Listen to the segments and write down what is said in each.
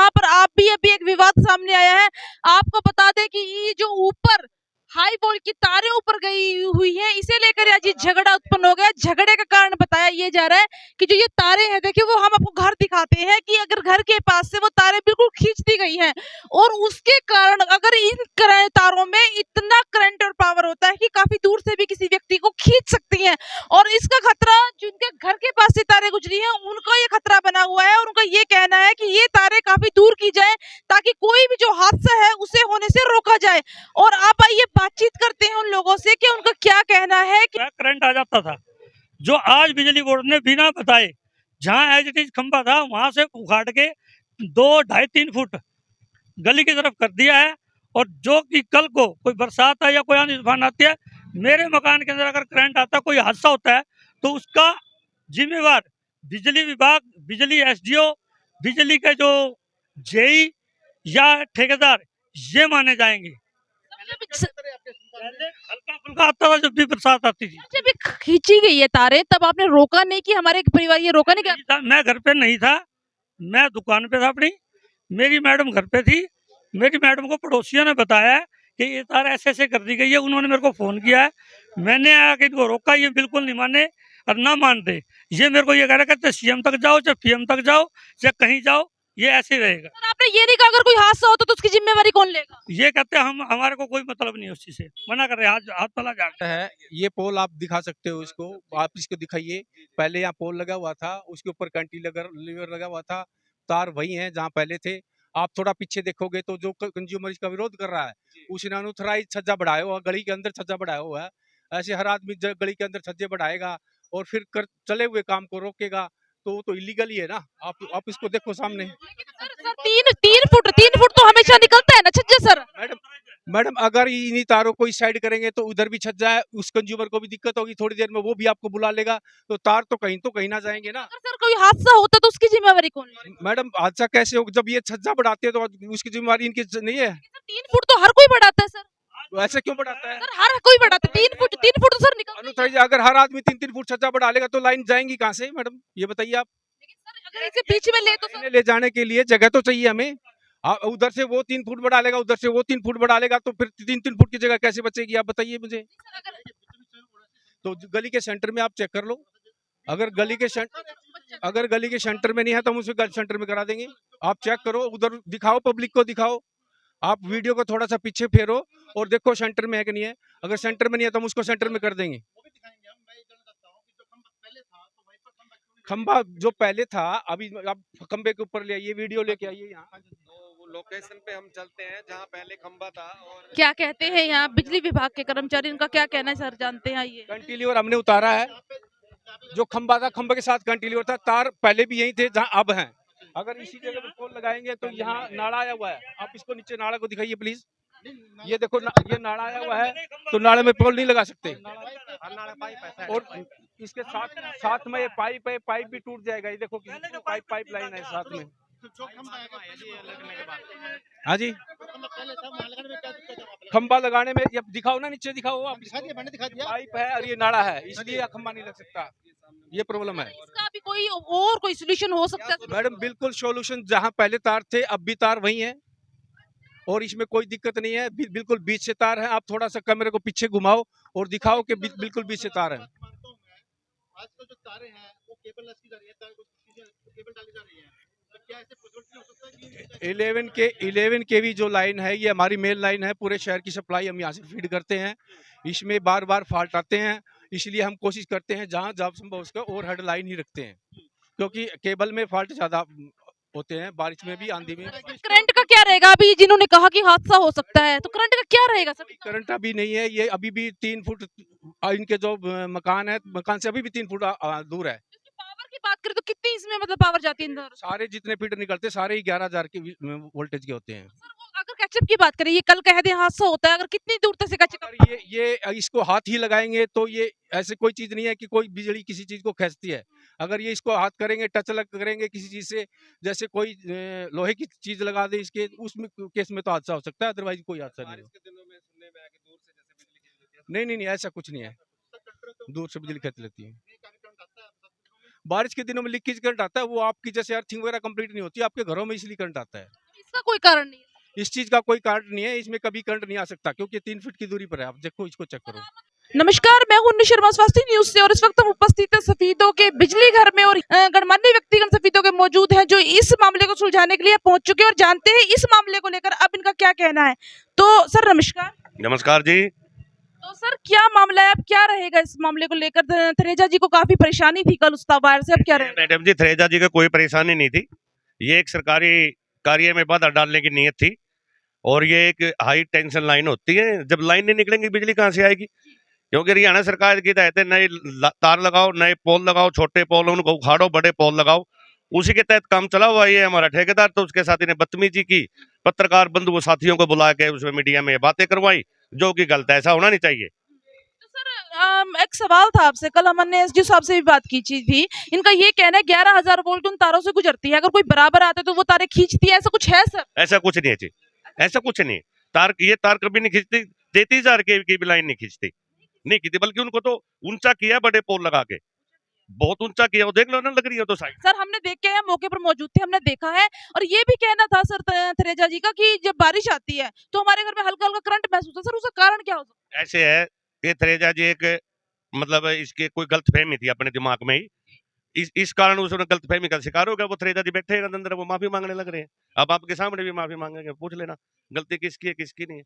जहां पर आप भी अभी एक विवाद सामने आया है। आपको बता दें कि ये जो ऊपर हाई वोल्ट की तारें ऊपर गई हुई है, इसे लेकर आज ये झगड़ा उत्पन्न हो गया। झगड़े का कारण बताया ये जा रहा है कि जो ये तारे हैं, देखिए वो हम आपको घर दिखाते हैं कि अगर घर के पास से वो तारें बिल्कुल खींच दी गई हैं और उसके कारण अगर इन तारों में इतना करंट और पावर होता है कि काफी दूर से भी किसी व्यक्ति को खींच सकती हैं। और इसका खतरा जिनके घर के पास से तारे गुजरी हैं उनको ये खतरा बना हुआ है और उनका ये कहना है कि ये तारे काफी दूर की जाए ताकि कोई भी जो हादसा है उसे होने से रोका जाए। और आप आइए बातचीत करते हैं उन लोगों से कि उनका क्या कहना है कि करंट आ जाता था, जो आज बिजली बोर्ड ने बिना बताए जहां एज इट इज खंभा था वहां से उखाड़ के 2 2.5 3 फुट गली की तरफ कर दिया है। और जो कि कल को कोई बरसात है या कोई आंधी तूफान आती है, मेरे मकान के अंदर अगर करंट आता है, कोई हादसा होता है, तो उसका जिम्मेवार बिजली विभाग, बिजली एसडीओ, बिजली के जो जेई या ठेकेदार ये माने जाएंगे। पहले हल्का फुल्का आता था जब भी बरसात आती थी। जब ये खींची गई है तारे तब आपने रोका नहीं कि हमारे परिवार ये रोका नहीं क्या? मैं घर पे नहीं था, मैं दुकान पे था अपनी। मेरी मैडम घर पे थी। मेरी मैडम को पड़ोसियों ने बताया है कि ये तार ऐसे ऐसे कर दी गई है। उन्होंने मेरे को फोन किया है, मैंने आके इनको रोका, ये बिल्कुल नहीं माने और ना मानते। ये मेरे को ये कह रहे कहते सीएम तक जाओ, चाहे पीएम तक जाओ, चाहे कहीं जाओ, ये ऐसे ही रहेगा। सर आपने ये नहीं कहा अगर कोई हादसा हो तो उसकी जिम्मेवारी कौन लेगा? ये कहते हम हमारे को कोई मतलब नहीं है उस चीज से, मना कर रहे हैं। हाथ तला जाते है। ये पोल आप दिखा सकते हो, इसको आप इसको दिखाइए। पहले यहाँ पोल लगा हुआ था, उसके ऊपर कैंटिलीवर लगा हुआ था। तार वही है जहाँ पहले थे। आप थोड़ा पीछे देखोगे तो जो कंज्यूमर इसका विरोध कर रहा है, उसने अनऑथराइज छज्जा बढ़ाया हुआ, गली के अंदर छज्जा बढ़ाया हुआ है। ऐसे हर आदमी गली के अंदर छज्जे बढ़ाएगा और फिर चले हुए काम को रोकेगा तो वो तो इलीगल ही है ना। आप इसको देखो सामने। सर 3 फुट तो हमेशा निकलता है ना छज्जे सर। मैडम मैडम अगर इन्हीं तारों को इस साइड करेंगे तो उधर भी छज्जा है, उस कंज्यूमर को भी दिक्कत होगी, थोड़ी देर में वो भी आपको बुला लेगा, तो तार तो कहीं ना जाएंगे ना। अगर सर कोई हादसा होता तो उसकी जिम्मेवारी कौन लेगा? मैडम हादसा कैसे होगा जब ये छज्जा बढ़ाते हैं तो उसकी जिम्मेवारी इनकी नहीं है। 3 फुट तो हर कोई बढ़ाता है सर। तो ऐसे क्यों बढ़ाता है? सर हर कोई बढ़ाता है 3 फुट तो सर निकलता ही है। अनुसार अगर हर आदमी 3 3 फुट छज्जा बढ़ा लेगा तो लाइन जाएंगी कहाँ से मैडम, ये बताइए आप। लेकिन सर अगर इसे बीच में ले तो सर ले जाने के लिए जगह तो चाहिए हमें। उधर से वो 3 फुट बढ़ा लेगा, उधर से वो 3 फुट बढ़ा लेगा, तो फिर 3 3 फुट की जगह कैसे बचेगी आप बताइए मुझे। तो गली के सेंटर में आप चेक कर लो। अगर गली के सेंटर में नहीं है तो हम उसे गली सेंटर में करा देंगे। आप चेक करो, उधर दिखाओ, पब्लिक को दिखाओ। आप वीडियो को थोड़ा सा पीछे फेरो और देखो सेंटर में है कि नहीं है। अगर सेंटर में नहीं है तो हम उसको सेंटर में कर देंगे। खंबा जो पहले था, अभी आप खंबे के ऊपर ले आइए, वीडियो लेके आइए यहाँ। वो लोकेशन पे हम चलते हैं जहाँ पहले खंबा था। और क्या कहते हैं यहाँ बिजली विभाग के कर्मचारी, उनका क्या कहना है सर, जानते हैं ये? कैंटिलीवर हमने उतारा है। जो खंबा था, खंबे के साथ कैंटिलीवर था। तार पहले भी यही थे जहाँ अब हैं। अगर इसी जगह पे पोल लगाएंगे तो यहाँ नाड़ा आया हुआ है। आप इसको नीचे नाड़ा को दिखाइए प्लीज। ये देखो ये नाड़ा आया हुआ है, तो नाड़े में पोल नहीं लगा सकते। और इसके साथ साथ में ये पाइप है, पाइप भी टूट जाएगा। ये देखो पाइप लाइन है साथ में। हाँ जी, खंबा लगाने में ये दिखाओ ना, नीचे दिखाओ आप। पाइप है और ये नाड़ा है, इसलिए खंबा नहीं लग सकता। ये प्रॉब्लम है। इसका भी कोई सोल्यूशन हो सकता है? मैडम बिल्कुल सॉल्यूशन, जहाँ पहले तार थे अब भी तार वही है और इसमें कोई दिक्कत नहीं है। बिल्कुल बीच से तार है। आप थोड़ा सा कैमरे को पीछे घुमाओ और दिखाओ कि बिल्कुल बीच से तार है। आजकल जो तारे हैं वो केबल लटकी जा रही है, केबल डाली जा रही है, तो क्या ऐसे पॉसिबिलिटी हो सकता है कि 11 केवी जो लाइन है, ये हमारी मेन लाइन है। पूरे शहर की सप्लाई हम यहाँ से फीड करते हैं। इसमें बार बार फॉल्ट आते हैं, इसलिए हम कोशिश करते हैं जहाँ जब संभव उसका ओवरहेड लाइन ही रखते हैं, क्योंकि केबल में फॉल्ट ज्यादा होते हैं, बारिश में भी, आंधी में। करंट का क्या रहेगा? अभी जिन्होंने कहा कि हादसा हो सकता है, तो करंट का क्या रहेगा सर? करंट अभी नहीं है। ये अभी भी 3 फुट इनके जो मकान है, मकान से अभी भी 3 फुट दूर है। पावर की बात करें तो कितनी इसमें मतलब पावर जाती है अंदर? सारे जितने फीडर निकलते सारे ही 11,000 के वोल्टेज के होते हैं। सर वो अगर कैचअप की बात करें, ये कल कह दें हादसा होता है, अगर कितनी दूर तक से कैचअप? अगर ये इसको हाथ ही लगाएंगे तो ये ऐसे कोई चीज नहीं है कि कोई बिजली किसी चीज को खींचती है। अगर ये इसको हाथ करेंगे, टच करेंगे किसी चीज से, जैसे कोई लोहे की चीज लगा दे इसके, उसमें केस में तो हादसा हो सकता है, अदरवाइज कोई हादसा नहीं है। नहीं, ऐसा कुछ नहीं है। दूर से बिजली खींच लेती है। बारिश के दिनों में लीकेज करंट आता है, वो आपकी जैसे अर्थिंग वगैरह कंप्लीट नहीं होती, आपके घरों में इसलिए करंट आता है। इसका कोई कारण नहीं है। इस चीज का कोई कारण नहीं है, इसमें कभी करंट नहीं आ सकता क्योंकि 3 फीट की दूरी पर है। आप देखो, इसको चेक करो। नमस्कार, मैं हूं शर्मा स्वास्थ्य न्यूज से और इस वक्त हम उपस्थित हैं सफीदों के बिजली घर में और गणमान्य व्यक्तिगण सफीदों के मौजूद हैं जो इस मामले को सुलझाने के लिए पहुंच चुके हैं और जानते हैं इस मामले को लेकर अब इनका क्या कहना है। तो सर नमस्कार। नमस्कार जी। तो सर क्या मामला है, अब क्या रहेगा इस मामले को लेकर? थरेजा जी को काफी परेशानी थी कल उस वायर से, अब क्या रहेगा? मैडम जी, थरेजा जी को कोई परेशानी नहीं थी। ये एक सरकारी कार्य में बाधा डालने की नीयत थी और ये एक हाई टेंशन लाइन होती है। जब लाइन नहीं निकलेंगी बिजली कहाँ से आएगी? क्योंकि हरियाणा सरकार की तहत नए तार लगाओ, नए पोल लगाओ, छोटे पोल उनको उखाड़ो, बड़े पोल लगाओ, उसी के तहत काम चला हुआ। ये हमारा ठेकेदार तो उसके साथ इन्हें बदतमीजी की, पत्रकार बंधु साथियों को बुला के उसमें मीडिया में बातें करवाई, जो कि गलत है, ऐसा होना नहीं चाहिए। तो सर एक सवाल था आपसे, कल हमने एसडी साहब से भी बात की थी। इनका ये कहना है 11,000 वोल्ट उन तारों से गुजरती है, अगर कोई बराबर आता है तो वो तारे खींचती है, ऐसा कुछ है सर? ऐसा कुछ नहीं है जी, ऐसा कुछ नहीं है। ये तार कभी नहीं खींचती, 33,000 की भी लाइन नहीं खींचती, नहीं खींचती, बल्कि उनको तो ऊंचा किया बड़े पोल लगा के, बहुत ऊंचा किया। वो देख लो ना, लग रही है तो साइड। सर हमने देख के आए, मौके पर मौजूद थे, हमने देखा है। और ये भी कहना था सर थरेजा जी का कि जब बारिश आती है तो हमारे घर में हल्का हल्का करंट महसूस होता है। सर उसका कारण क्या हो सकता है? ऐसे है कि थरेजा जी एक मतलब इसके कोई गलतफहमी थी अपने दिमाग में ही, इस कारण उसने गलतफहमी का शिकार हो गया। वो थरेजा जी बैठे अंदर, वो माफी मांगने लग रहे हैं। अब आपके सामने भी माफी मांगेंगे, पूछ लेना गलती किसकी है किसकी नहीं है।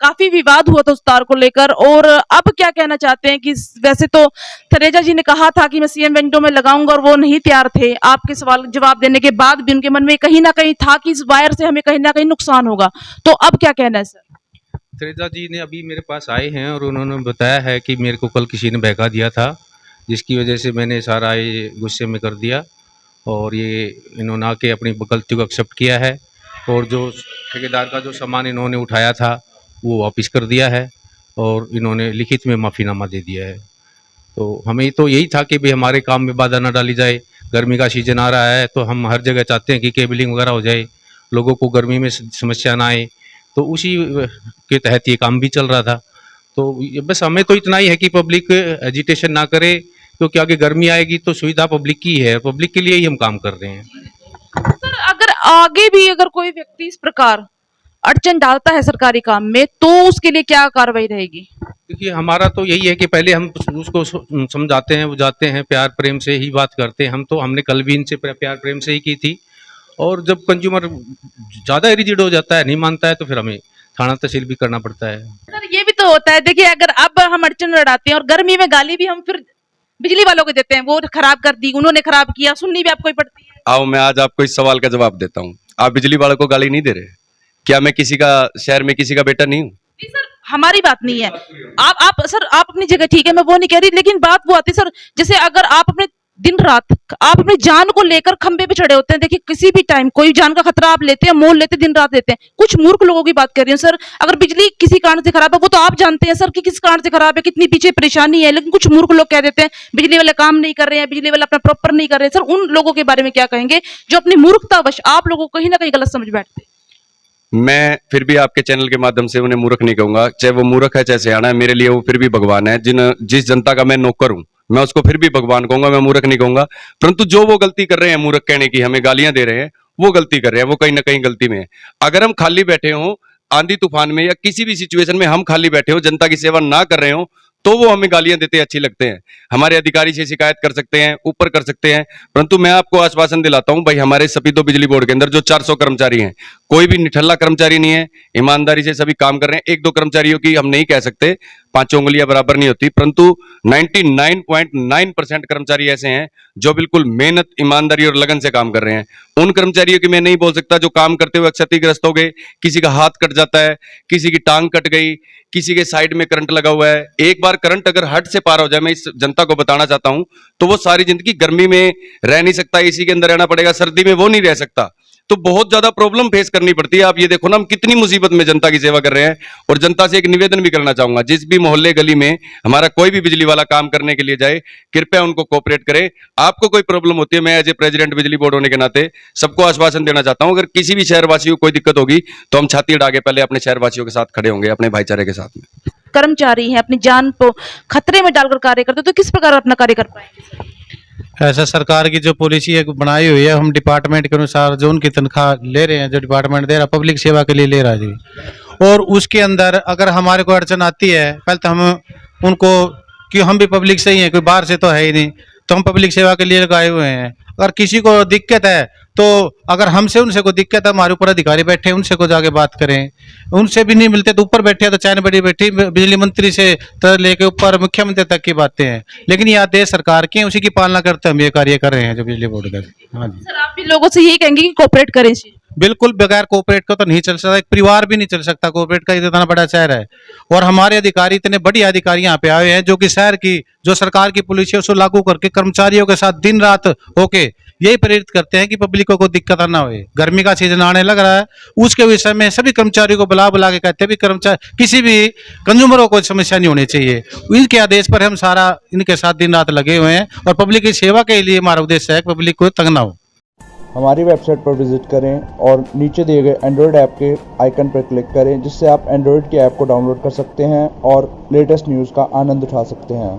काफी विवाद हुआ था उस तार को लेकर, और अब क्या कहना चाहते हैं कि वैसे तो थरेजा जी ने कहा था कि मैं सीएम विंडो में लगाऊंगा और वो नहीं तैयार थे। आपके सवाल जवाब देने के बाद भी उनके मन में कहीं ना कहीं था कि इस वायर से हमें कहीं ना कहीं नुकसान होगा। तो अब क्या कहना है सर? थरेजा जी ने अभी मेरे पास आए हैं और उन्होंने बताया है कि मेरे को कल किसी ने बहका दिया था, जिसकी वजह से मैंने सारा ये गुस्से में कर दिया और ये इन्होंने आके अपनी गलती को एक्सेप्ट किया है और जो ठेकेदार का जो सामान इन्होंने उठाया था वो वापस कर दिया है और इन्होंने लिखित में माफ़ीनामा दे दिया है। तो हमें तो यही था कि भाई हमारे काम में बाधा ना डाली जाए। गर्मी का सीजन आ रहा है तो हम हर जगह चाहते हैं कि केबलिंग वगैरह हो जाए, लोगों को गर्मी में समस्या ना आए, तो उसी के तहत ये काम भी चल रहा था। तो बस हमें तो इतना ही है कि पब्लिक एजिटेशन ना करे, क्योंकि आगे गर्मी आएगी तो सुविधा पब्लिक की है, पब्लिक के लिए ही हम काम कर रहे हैं। सर अगर आगे भी अगर कोई व्यक्ति इस प्रकार अड़चन डालता है सरकारी काम में तो उसके लिए क्या कार्रवाई रहेगी? देखिए हमारा तो यही है कि पहले हम उसको समझाते हैं, बुझाते हैं, प्यार प्रेम से ही बात करते हैं। हमने कल भी इनसे प्यार प्रेम से ही की थी। और जब कंज्यूमर ज़्यादा इरिटेट हो जाता है, नहीं मानता है, तो फिर हमें थाना तहसील भी करना पड़ता है। सर ये भी तो होता है, देखिए अगर अब हम अड़चन लड़ाते हैं और गर्मी में गाली भी हम फिर बिजली वालों को देते हैं, वो खराब कर दी, उन्होंने खराब किया, सुननी भी आपको ही पड़ती है। आओ मैं आज आपको इस सवाल का जवाब देता हूँ। आप बिजली वालों को गाली नहीं दे रहे? क्या मैं किसी का शहर में किसी का बेटा नहीं हूँ? नहीं सर, हमारी बात नहीं है। आप सर आप अपनी जगह ठीक है, मैं वो नहीं कह रही, लेकिन बात वो आती है सर, जैसे अगर आप अपने दिन रात आप अपनी जान को लेकर खंबे पे चढ़े होते हैं। देखिए किसी भी टाइम कोई जान का खतरा आप लेते हैं, मोल लेते हैं, दिन रात लेते हैं। कुछ मूर्ख लोगों की बात कर रही हूँ सर। अगर बिजली किसी कारण से खराब है वो तो आप जानते हैं सर कि किस कारण से खराब है, कितनी पीछे परेशानी है, लेकिन कुछ मूर्ख लोग कह देते हैं बिजली वाले काम नहीं कर रहे हैं, बिजली वाले अपना प्रॉपर नहीं कर रहे हैं। सर उन लोगों के बारे में क्या कहेंगे जो अपनी मूर्खतावश आप लोगों को कहीं ना कहीं गलत समझ बैठते हैं? मैं फिर भी आपके चैनल के माध्यम से उन्हें मूर्ख नहीं कहूंगा, चाहे वो मूर्ख है चाहे सयाना है, मेरे लिए वो फिर भी भगवान है। जिस जनता का मैं नौकर हूं मैं उसको फिर भी भगवान कहूंगा, मैं मूर्ख नहीं कहूंगा। परंतु जो वो गलती कर रहे हैं मूर्ख कहने की, हमें गालियां दे रहे हैं, वो गलती कर रहे हैं, वो कहीं ना कहीं गलती में है। अगर हम खाली बैठे हों आंधी तूफान में या किसी भी सिचुएशन में हम खाली बैठे हो, जनता की सेवा ना कर रहे हो, तो वो हमें गालियां देते अच्छी लगते हैं। हमारे अधिकारी से शिकायत कर सकते हैं, ऊपर कर सकते हैं, परंतु मैं आपको आश्वासन दिलाता हूं भाई, हमारे सपीदो बिजली बोर्ड के अंदर जो 400 कर्मचारी हैं, कोई भी निठल्ला कर्मचारी नहीं है, ईमानदारी से सभी काम कर रहे हैं। एक दो कर्मचारियों की हम नहीं कह सकते, पांचों उंगलियां बराबर नहीं होती, परंतु 99.9% कर्मचारी ऐसे हैं जो बिल्कुल मेहनत, ईमानदारी और लगन से काम कर रहे हैं। उन कर्मचारियों की मैं नहीं बोल सकता जो काम करते हुए क्षतिग्रस्त हो गए, किसी का हाथ कट जाता है, किसी की टांग कट गई, किसी के साइड में करंट लगा हुआ है। एक बार करंट अगर हद से पार हो जाए, मैं इस जनता को बताना चाहता हूं, तो वो सारी जिंदगी गर्मी में रह नहीं सकता, एसी के अंदर रहना पड़ेगा, सर्दी में वो नहीं रह सकता। तो बहुत ज्यादा प्रॉब्लम फेस करनी पड़ती है। आप ये देखो ना, हम कितनी मुसीबत में जनता की सेवा कर रहे हैं। और जनता से एक निवेदन भी करना चाहूंगा, जिस भी मोहल्ले गली में हमारा कोई भी बिजली वाला काम करने के लिए जाए, कृपया उनको कोऑपरेट करें। आपको कोई प्रॉब्लम होती है, मैं एज ए प्रेसिडेंट बिजली बोर्ड होने के नाते सबको आश्वासन देना चाहता हूं, अगर किसी भी शहरवासी को कोई दिक्कत होगी तो हम छाती अड़ा के पहले अपने शहरवासियों के साथ खड़े होंगे, अपने भाईचारे के साथ में। कर्मचारी हैं, अपनी जान को खतरे में डालकर कार्य करते, तो किस प्रकार अपना कार्य कर पाएंगे? ऐसा सरकार की जो पॉलिसी है बनाई हुई है, हम डिपार्टमेंट के अनुसार जो उनकी तनख्वाह ले रहे हैं, जो डिपार्टमेंट दे रहा है पब्लिक सेवा के लिए ले रहा है जी। और उसके अंदर अगर हमारे को अड़चन आती है, पहले तो हम उनको, कि हम भी पब्लिक से ही हैं, कोई बाहर से तो है ही नहीं, तो हम पब्लिक सेवा के लिए लगाए हुए हैं। अगर किसी को दिक्कत है तो अगर हमसे उनसे कोई दिक्कत है, हमारे ऊपर अधिकारी बैठे हैं, उनसे को जाके बात करें। उनसे भी नहीं मिलते तो ऊपर बैठे हैं, तो चाइना बड़ी बैठी बिजली मंत्री से तो लेके ऊपर मुख्यमंत्री तक की बातें हैं, लेकिन ये आदेश सरकार के हैं, उसी की पालना करते हम ये कार्य कर रहे हैं जो बिजली बोर्ड का। हाँ जी सर, आप भी लोगों से यही कहेंगे कि कोऑपरेट करें इस चीज में? बिल्कुल, बगैर कोऑपरेट का तो नहीं चल सकता, एक परिवार भी नहीं चल सकता कोऑपरेट का, इतना बड़ा शहर है। और हमारे अधिकारी इतने बढ़िया अधिकारी यहाँ पे आए हुए हैं जो कि शहर की जो सरकार की पॉलिसी है उसको लागू करके कर्मचारियों के साथ दिन रात होके यही प्रेरित करते हैं कि पब्लिक को कोई दिक्कत ना हो। गर्मी का सीजन आने लग रहा है, उसके विषय में सभी कर्मचारियों को बुला बुला के कहते हैं भी कर्मचारी किसी भी कंज्यूमरों को समस्या नहीं होनी चाहिए। इनके आदेश पर हम सारा इनके साथ दिन रात लगे हुए हैं और पब्लिक की सेवा के लिए हमारा उद्देश्य है कि पब्लिक को तंग ना हो। हमारी वेबसाइट पर विजिट करें और नीचे दिए गए एंड्रॉयड ऐप के आइकन पर क्लिक करें, जिससे आप एंड्रॉयड की ऐप को डाउनलोड कर सकते हैं और लेटेस्ट न्यूज़ का आनंद उठा सकते हैं।